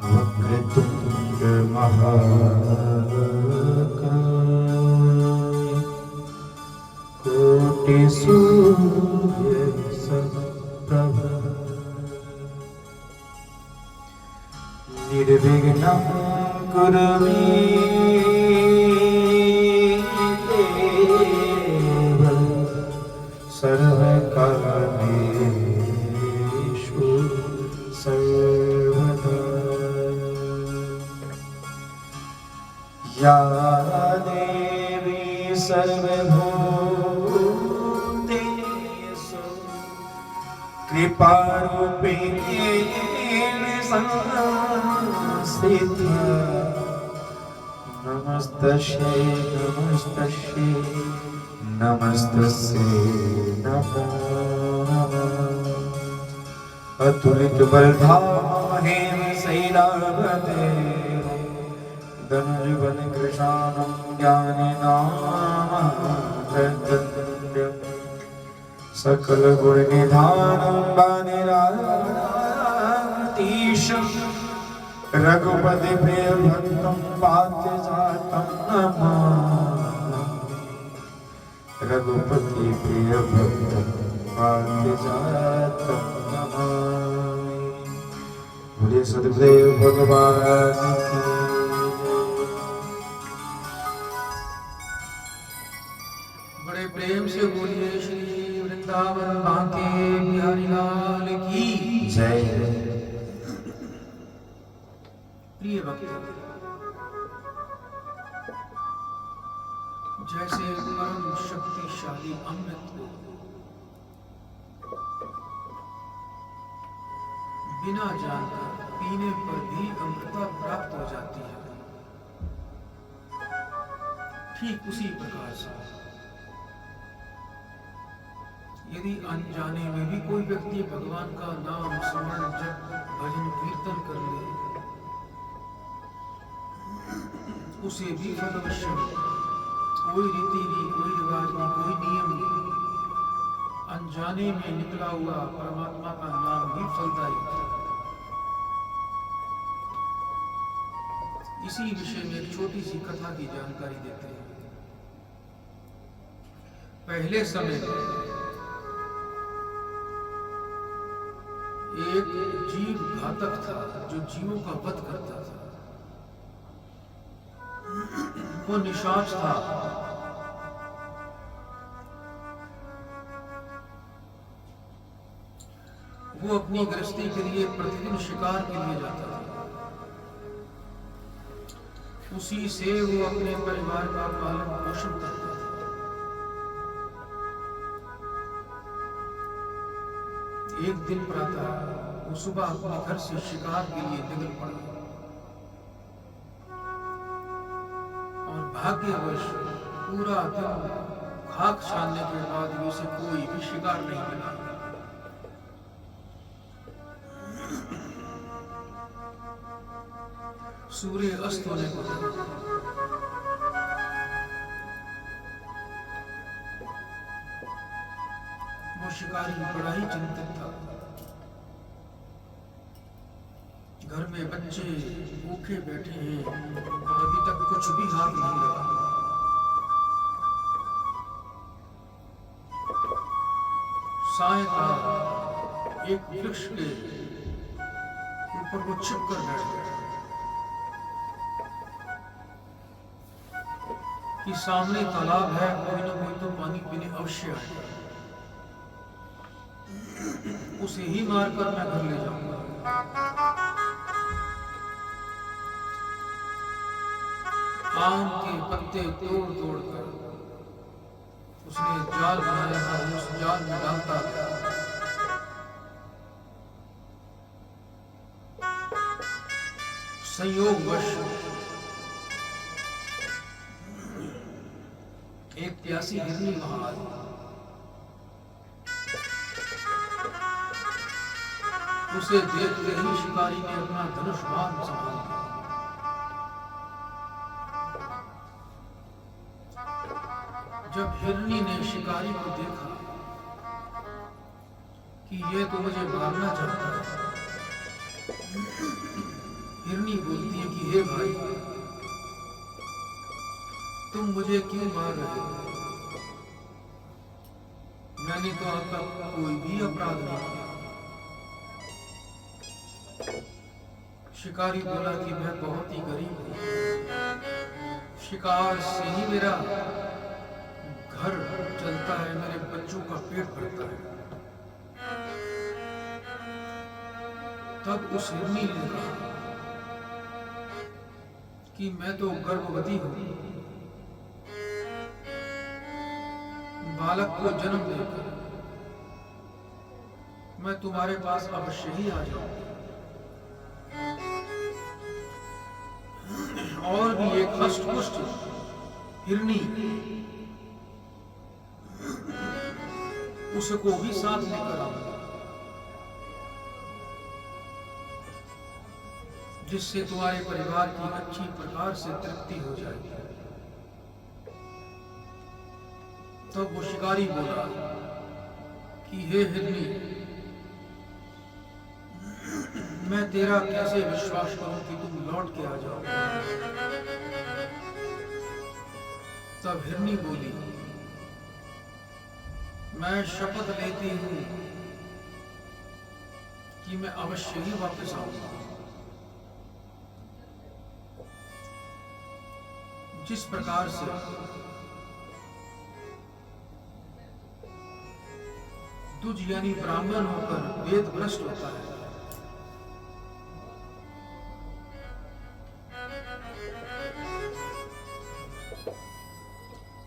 वक्रतुंड महाकाय कोटि सूर्य समप्रभ निर्विघ्नं कुरु मे देव सर्वकार्येषु सर्वदा। या देवी सर्वभूतेषु कृपारूपेण संस्थिता नमस्तस्यै नमस्तस्यै नमस्तस्यै नमो नमः। अतुलित बलधामेन शैलावतेन धनुर्बल कृशानं ज्ञानिनामृतंद्रं सकल गुण निधानं वानिरातीशं रघुपति प्रिय भक्तं पार्थजातं नमामि। रघुपति प्रिय भक्तं पार्थजातं नमामि। बोलिए सद्गुरुदेव भगवान की। बड़े प्रेम से बोलिए श्री वृंदावन बांके बिहारी लाल की जय। प्रिय भक्त, जैसे परम शक्तिशाली अमृत को बिना जानकर पीने पर भी अमृता प्राप्त हो जाती है, ठीक उसी प्रकार से यदि अनजाने में भी कोई व्यक्ति भगवान का नाम स्मरण जप भजन कीर्तन कर ले, उसे भी फल अवश्य मिले। कोई रीति नहीं, कोई रिवाज नहीं, कोई नियम नहीं, अनजाने में निकला हुआ परमात्मा का नाम भी फलदायी है। इसी विषय में एक छोटी सी कथा की जानकारी देते हैं। पहले समय में एक जीव घातक था जो जीवों का वध करता था। वो निशाच था। वो अपनी गृहस्थी के लिए प्रतिदिन शिकार के लिए जाता था। उसी से वो अपने परिवार का पालन पोषण करता था। एक दिन प्रातः वो सुबह अपने घर से शिकार के लिए निकल पड़ा और भाग्यवश पूरा दिन खाक छानने के बाद भी उसे कोई भी शिकार नहीं मिला। सूर्य अस्त होने को था। वो शिकारी बड़ा ही चिंतित था। घर में बच्चे भूखे बैठे हैं और अभी तक कुछ भी हाथ नहीं लगा। सायंकाल एक वृक्ष के ऊपर वो छिपकर बैठ गया कि सामने तालाब है, कोई ना कोई तो पानी पीने अवश्य आएगा, उसे ही मारकर मैं घर ले जाऊंगा। आम के पत्ते तोड़ तोड़ कर उसने जाल बनाया था, उस जाल में डालता गया। संयोगवश एक प्यासी हिरनी वहां आई। उसे देखते ही शिकारी ने अपना धनुष बाण संभाल लिया। जब हिरनी ने शिकारी को देखा कि ये तो मुझे मारना चाहता है। हिरनी बोलती है कि हे भाई, तुम मुझे क्यों मार रहे हो? मैंने तो अब तक कोई भी अपराध नहीं किया। शिकारी बोला कि मैं बहुत ही गरीब हूं, शिकार से ही मेरा घर चलता है, मेरे बच्चों का पेट भरता है। तब उस हिरनी ने कहा कि मैं तो गर्भवती हूं, बालक को जन्म देकर मैं तुम्हारे पास अवश्य ही आ जाऊंगी। और भी एक हष्टपुष्ट हिरनी उसको भी साथ लेकर आऊंगा, जिससे तुम्हारे परिवार की अच्छी प्रकार से तृप्ति हो जाएगी। तब वो शिकारी बोला कि हे हिरनी, मैं तेरा कैसे विश्वास करूं कि तुम लौट के आ जाओ? तब हिरनी बोली, मैं शपथ लेती हूं कि मैं अवश्य ही वापस आऊंगा। जिस प्रकार से तुझ यानी ब्राह्मण होकर वेद भ्रष्ट होता है,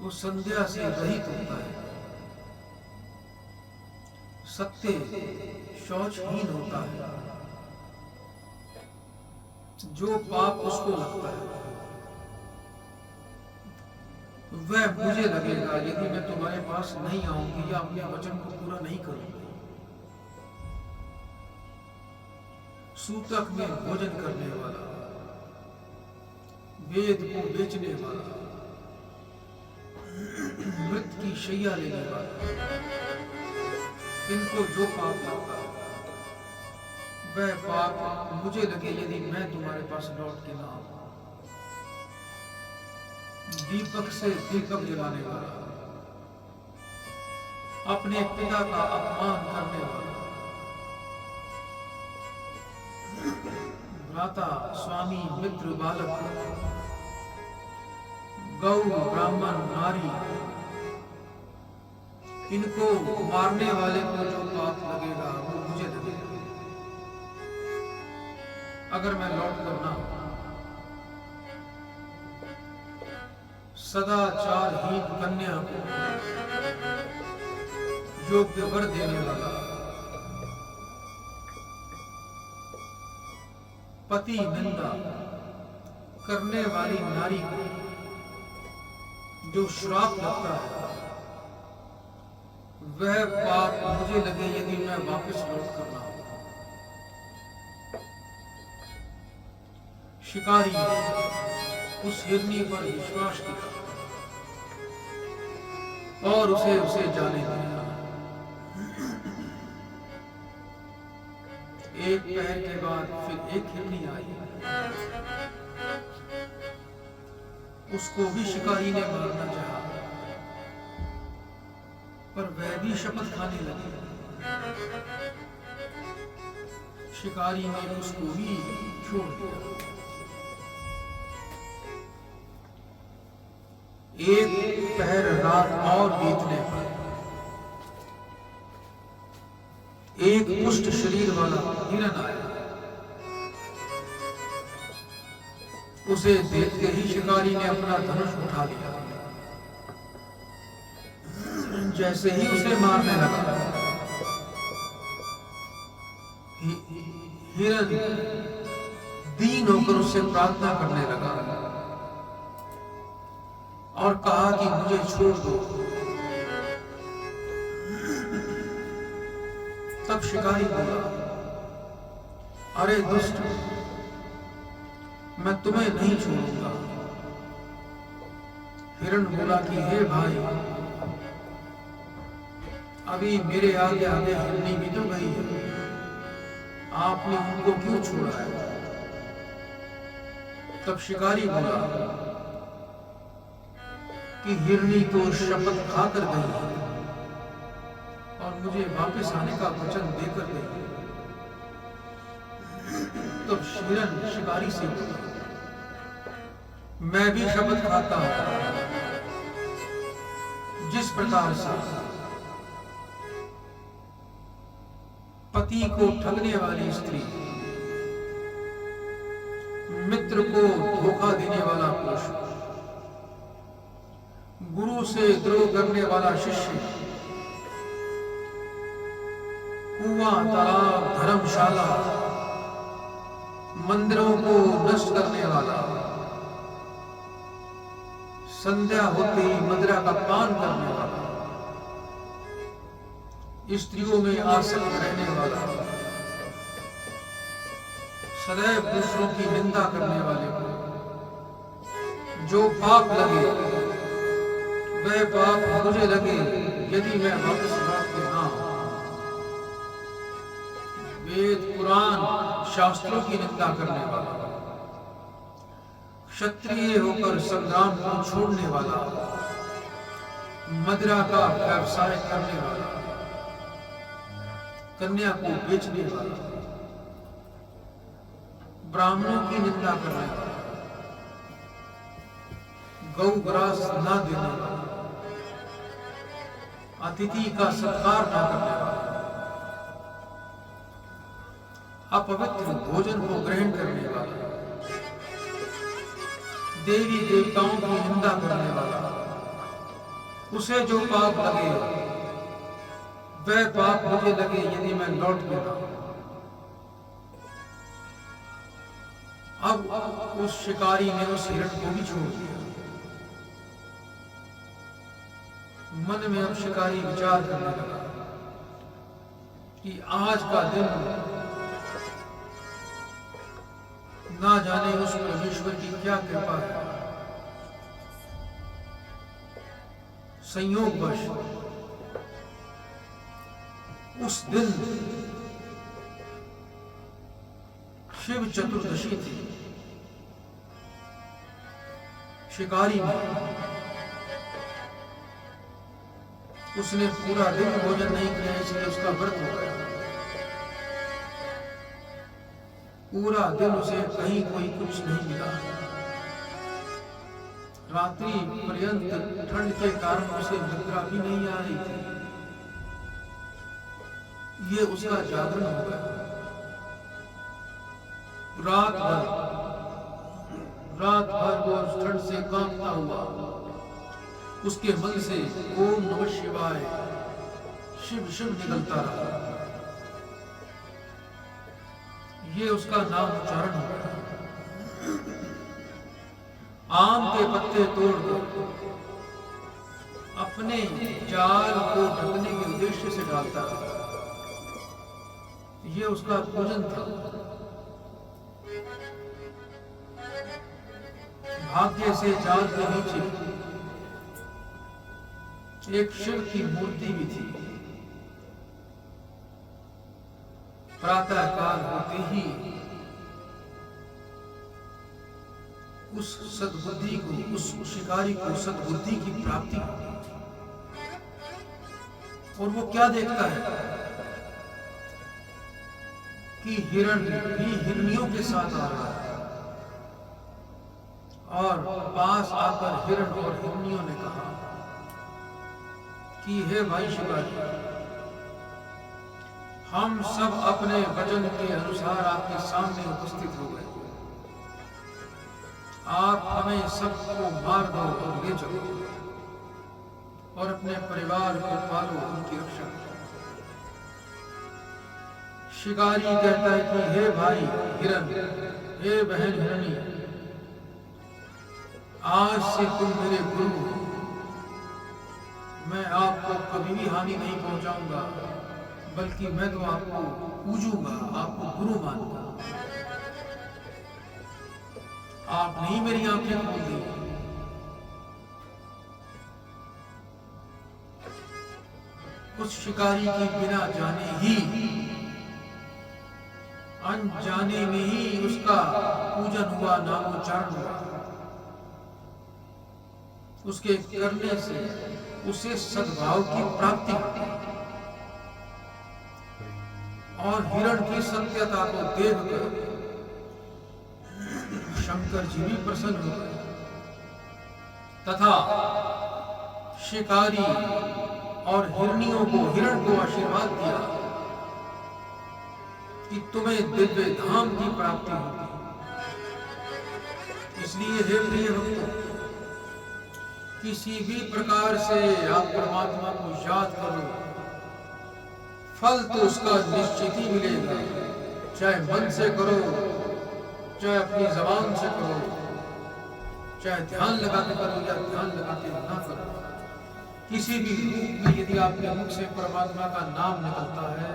वो संध्या से रहित होता है, सत्य शौचहीन होता है, जो पाप उसको लगता है वह मुझे लगेगा यदि मैं तुम्हारे पास नहीं आऊंगी या अपने वचन को पूरा नहीं करूंगी। सूतक में भोजन करने वाला, वेद को बेचने वाला, मृत की शैया लेने वाला, इनको जो पाप लगता है वह पाप मुझे लगे यदि मैं तुम्हारे पास लौट के ना आऊं। दीपक से दीपक जलाने वाला, अपने पिता का अपमान करने वाला, भ्राता स्वामी मित्र बालक, गौ ब्राह्मण नारी, इनको मारने वाले को जो पाप लगेगा वो मुझे लगेगा अगर मैं लौट कर ना आऊं। सदाचारहीन कन्या को योग्य वर देने वाला, पति निंदा करने वाली नारी को जो श्राप लगता है वह पाप मुझे लगे यदि मैं वापस लौट कर ना आऊं। शिकारी उस हिरनी पर विश्वास किया और उसे जाने दिया। एक पहर के बाद फिर एक हिरनी आई, उसको भी शिकारी ने मारना चाहा, पर वह भी शपथ खाने लगी। शिकारी ने उसको भी छोड़ दिया। एक पहर रात और बीतने पर एक पुष्ट शरीर वाला हिरन आया। उसे देखते ही शिकारी ने अपना धनुष उठा लिया। जैसे ही उसे मारने लगा, हिरन दीन होकर उससे प्रार्थना करने लगा और कहा कि मुझे छोड़ दो। तब शिकारी बोला, अरे दुष्ट, मैं तुम्हें नहीं छोड़ूंगा। हिरण बोला कि हे भाई, अभी मेरे आगे आगे हिरनी भी तो गई है, आपने उनको क्यों छोड़ा है? तब शिकारी बोला कि हिरनी तो शपथ खाकर गई है और मुझे वापस आने का वचन देकर गई है। तब हिरन शिकारी से बोला, मैं भी शपथ खाता हूं, जिस प्रकार से पति को ठगने वाली स्त्री, मित्र को धोखा देने वाला पुरुष, गुरु से द्रोह करने वाला शिष्य, कुआं, तालाब, धर्मशाला, मंदिरों को नष्ट करने वाला, संध्या होते ही मदिरा का पान करने वाला, स्त्रियों में आसक्त रहने वाला, सदैव दूसरों की निंदा करने वाले को जो पाप लगे वह पाप मुझे लगे यदि मैं वापस लौट के ना आऊं। वेद पुराण शास्त्रों की निंदा करने वाला, क्षत्रिय होकर संग्राम को छोड़ने वाला, मदिरा का व्यवसाय करने वाला, कन्या को बेचने वाला, ब्राह्मणों की निंदा करने वाला, गौ ग्रास न देने वाला, अतिथि का सत्कार न करने वाला, अपवित्र भोजन को ग्रहण करने वाला, देवी देवताओं की निंदा करने वाला, उसे जो पाप लगे वह पाप मुझे लगे यदि मैं लौट गया। अब उस शिकारी ने उस हिरण को भी छोड़ दिया। मन में अब शिकारी विचार करने लगा कि आज का दिन ना जाने उस परमेश्वर की क्या कृपा है, संयोगवश उस दिन शिव चतुर्दशी थी। शिकारी ने उसने पूरा दिन भोजन नहीं किया, इसलिए उसका व्रत हो गया। पूरा दिन उसे कहीं कोई कुछ नहीं मिला। रात्रि पर्यंत ठंड के कारण उसे निद्रा भी नहीं आ रही थी। ये उसका जागरण हो गया। रात भर वो ठंड से कांपता हुआ उसके मन से ओम नमः शिवाय शिव शिव निकलता रहा। ये उसका नाम उच्चारण हो गया। आम के पत्ते तोड़कर अपने जाल को ढकने के उद्देश्य से डालता था। ये उसका पूजन था। भाग्य से जाल के नीचे एक शिव की मूर्ति भी थी। प्रातः काल होते ही उस सद्बुद्धि को, उस शिकारी को सद्बुद्धि की प्राप्ति होती। और वो क्या देखता है कि हिरण भी हिरनियों के साथ आ रहा है। और पास आकर हिरण और हिरनियों ने कहा कि हे भाई शिकारी, हम सब अपने वचन के अनुसार आपके सामने उपस्थित हो गए। आप हमें सबको मार दो और ले जाओ और अपने परिवार को पालो, उनकी रक्षा करो। शिकारी कहता है कि हे भाई हिरण, हे बहन हिरणी, आज से तुम मेरे गुरु हो। मैं आपको कभी भी हानि नहीं पहुंचाऊंगा, बल्कि मैं तो आपको पूजूंगा, आपको गुरु मानूंगा। आपने ही मेरी आंखें खोल दी। उस शिकारी की बिना जाने ही, अनजाने में ही उसका पूजन हुआ, नामोच्चारण हुआ। उसके करने से उसे सद्भाव की प्राप्ति हुई और हिरण की सत्यता को देखकर शंकर जी भी प्रसन्न हो गए तथा शिकारी और हिरणियों को, हिरण को आशीर्वाद दिया कि तुम्हें दिव्य धाम की प्राप्ति होगी। इसलिए हे प्रिय भक्तों, किसी भी प्रकार से आप परमात्मा को याद करो, फल तो उसका निश्चित ही मिलेगा। चाहे मन से करो, चाहे अपनी जबान से करो, चाहे ध्यान लगा के करो या ध्यान लगा के ना करो, किसी भी रूप में यदि आपके मुख से परमात्मा का नाम निकलता है,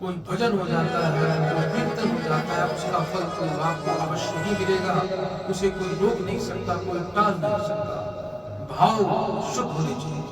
कोई भजन हो जाता है, कोई कीर्तन हो जाता है, उसका फल तो आपको अवश्य ही मिलेगा। उसे कोई रोक नहीं सकता, कोई टाल नहीं सकता। भाव शुद्ध होने चाहिए।